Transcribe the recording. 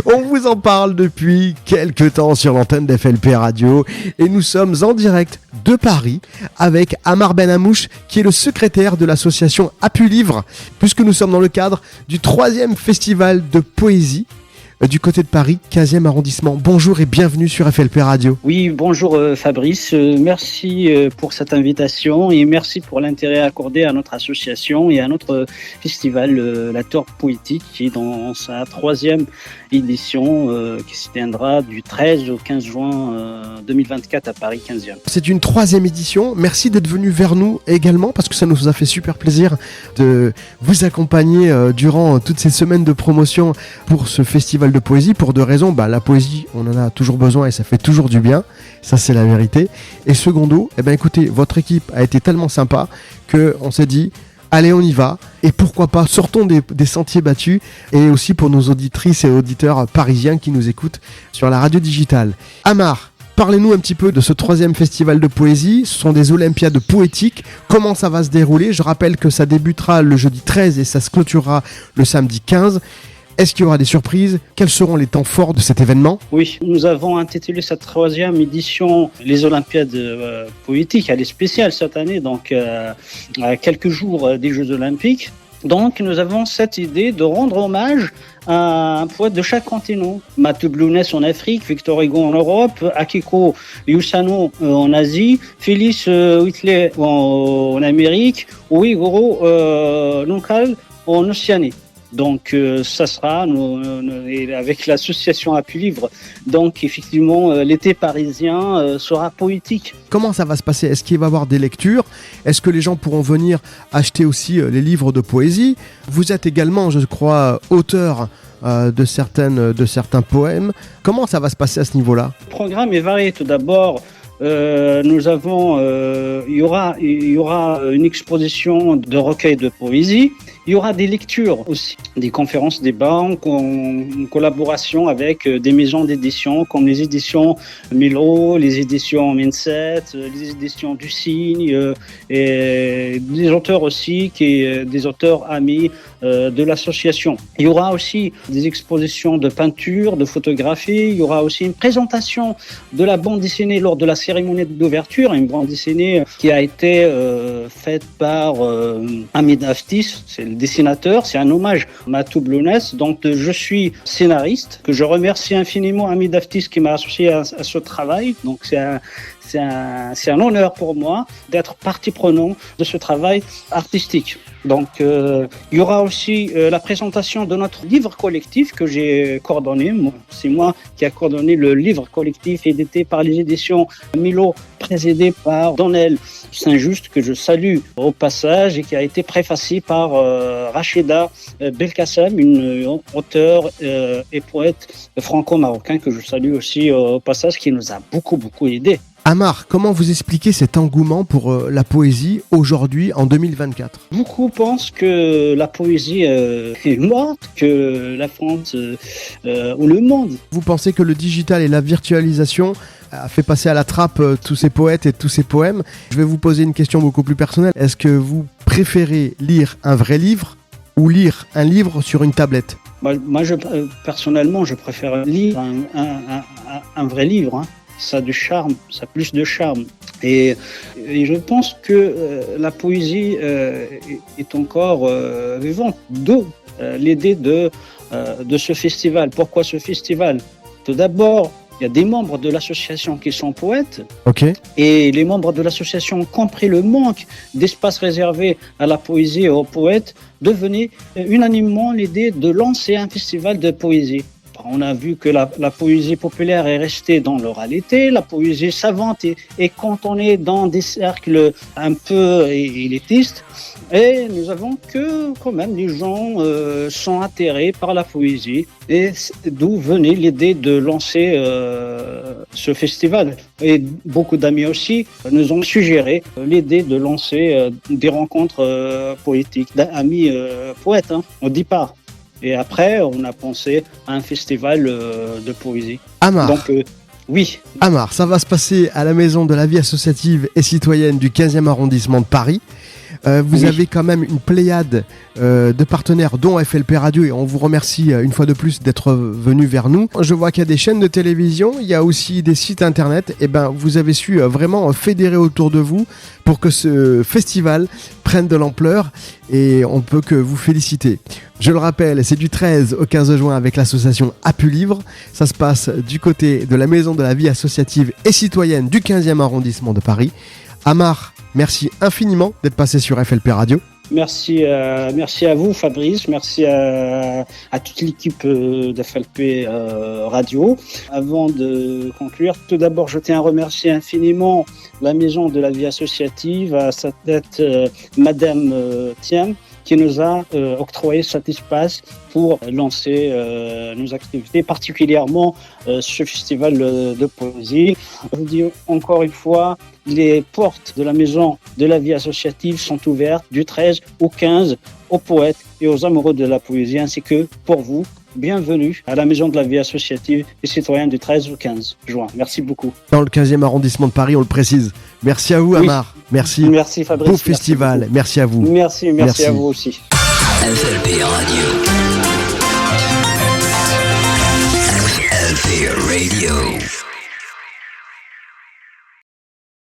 On vous en parle depuis quelques temps sur l'antenne d'FLP Radio et nous sommes en direct de Paris avec Amar Benhamouche qui est le secrétaire de l'association Appu Livre, puisque nous sommes dans le cadre du 3e festival de poésie du côté de Paris, 15e arrondissement. Bonjour et bienvenue sur FLP Radio. Oui, bonjour Fabrice, merci pour cette invitation et merci pour l'intérêt accordé à notre association et à notre festival La Tour Poétique qui est dans sa 3e édition qui se tiendra du 13 au 15 juin 2024 à Paris 15e. C'est une 3e édition, merci d'être venu vers nous également parce que ça nous a fait super plaisir de vous accompagner durant toutes ces semaines de promotion pour ce festival de poésie pour 2 raisons. La poésie, on en a toujours besoin et ça fait toujours du bien, ça c'est la vérité. Et secondo, écoutez, votre équipe a été tellement sympa qu'on s'est dit allez, on y va, et pourquoi pas, sortons des sentiers battus, et aussi pour nos auditrices et auditeurs parisiens qui nous écoutent sur la radio digitale. Amar, parlez-nous un petit peu de ce 3e festival de poésie. Ce sont des Olympiades poétiques. Comment ça va se dérouler ? Je rappelle que ça débutera le jeudi 13 et ça se clôturera le samedi 15. Est-ce qu'il y aura des surprises ? Quels seront les temps forts de cet événement ? Oui, nous avons intitulé cette 3e édition les Olympiades poétiques. Elle est spéciale cette année, donc à quelques jours des Jeux Olympiques. Donc nous avons cette idée de rendre hommage à un poète de chaque continent. Mathieu Blounès en Afrique, Victor Hugo en Europe, Akiko Youssano en Asie, Félix Whitley en Amérique, ou Igoro Nonkal en Océanie. Donc ça sera avec l'association Appu Livre. Donc effectivement l'été parisien sera poétique. Comment ça va se passer ? Est-ce qu'il va y avoir des lectures ? Est-ce que les gens pourront venir acheter aussi les livres de poésie ? Vous êtes également, je crois, auteur de certains poèmes. Comment ça va se passer à ce niveau-là ? Le programme est varié. Tout d'abord, nous avons, il y aura une exposition de recueils de poésie. Il y aura des lectures aussi, des conférences, débats en collaboration avec des maisons d'édition comme les éditions Milo, les éditions Mindset, les éditions du Cygne et des auteurs aussi, des auteurs amis de l'association. Il y aura aussi des expositions de peinture, de photographie. Il y aura aussi une présentation de la bande dessinée lors de la cérémonie d'ouverture, une bande dessinée qui a été faite par Hamid Haftis, c'est le dessinateur, c'est un hommage à Mathieu Blounès, dont je suis scénariste, que je remercie infiniment Hamid Haftis qui m'a associé à ce travail. Donc c'est un honneur pour moi d'être partie prenante de ce travail artistique. Donc il y aura aussi la présentation de notre livre collectif que j'ai coordonné. C'est moi qui ai coordonné le livre collectif édité par les éditions Milo, présidé par Donnel Saint-Just, que je salue au passage, et qui a été préfacé par Rachida Belkacem, une auteure et poète franco-marocain que je salue aussi au passage, qui nous a beaucoup aidé. Amar, comment vous expliquez cet engouement pour la poésie aujourd'hui en 2024 ? Beaucoup pensent que la poésie est morte, que la France ou le monde. Vous pensez que le digital et la virtualisation a fait passer à la trappe tous ces poètes et tous ces poèmes ? Je vais vous poser une question beaucoup plus personnelle. Est-ce que vous préférez lire un vrai livre ou lire un livre sur une tablette ? Moi personnellement, je préfère lire un vrai livre. Hein. Ça a du charme, ça a plus de charme. Et je pense que la poésie est encore vivante. D'où l'idée de ce festival. Pourquoi ce festival ? Tout d'abord, il y a des membres de l'association qui sont poètes. Okay. Et les membres de l'association ont compris le manque d'espace réservé à la poésie et aux poètes, devenait unanimement l'idée de lancer un festival de poésie. On a vu que la poésie populaire est restée dans l'oralité, la poésie savante est cantonnée dans des cercles un peu élitistes. Et nous avons que quand même les gens sont atterrés par la poésie. Et d'où venait l'idée de lancer ce festival. Et beaucoup d'amis aussi nous ont suggéré l'idée de lancer des rencontres poétiques, d'amis poètes au départ. Et après, on a pensé à un festival de poésie. Amar. Donc, oui. Amar, ça va se passer à la Maison de la vie associative et citoyenne du 15e arrondissement de Paris. Vous Oui. avez quand même une pléiade de partenaires, dont FLP Radio, et on vous remercie une fois de plus d'être venu vers nous. Je vois qu'il y a des chaînes de télévision, il y a aussi des sites internet. Et ben, vous avez su vraiment fédérer autour de vous pour que ce festival prenne de l'ampleur, et on peut que vous féliciter. Je le rappelle, c'est du 13 au 15 juin avec l'association Appu Livre. Ça se passe du côté de la Maison de la Vie Associative et Citoyenne du 15e arrondissement de Paris. Amar, merci infiniment d'être passé sur FLP Radio. Merci à vous, Fabrice. Merci à toute l'équipe d'FLP Radio. Avant de conclure, tout d'abord, je tiens à remercier infiniment la Maison de la Vie Associative, à sa tête, Madame Thiem, qui nous a octroyé cet espace pour lancer nos activités, particulièrement ce festival de poésie. Je vous dis encore une fois, les portes de la Maison de la Vie Associative sont ouvertes du 13 au 15 aux poètes et aux amoureux de la poésie, ainsi que pour vous. Bienvenue à la Maison de la Vie Associative et Citoyenne du 13 au 15 juin. Merci beaucoup. Dans le 15e arrondissement de Paris, on le précise. Merci à vous, Amar. Merci. Merci, Fabrice. Beau festival. Merci à vous. Merci à vous aussi. FLP Radio. FLP Radio.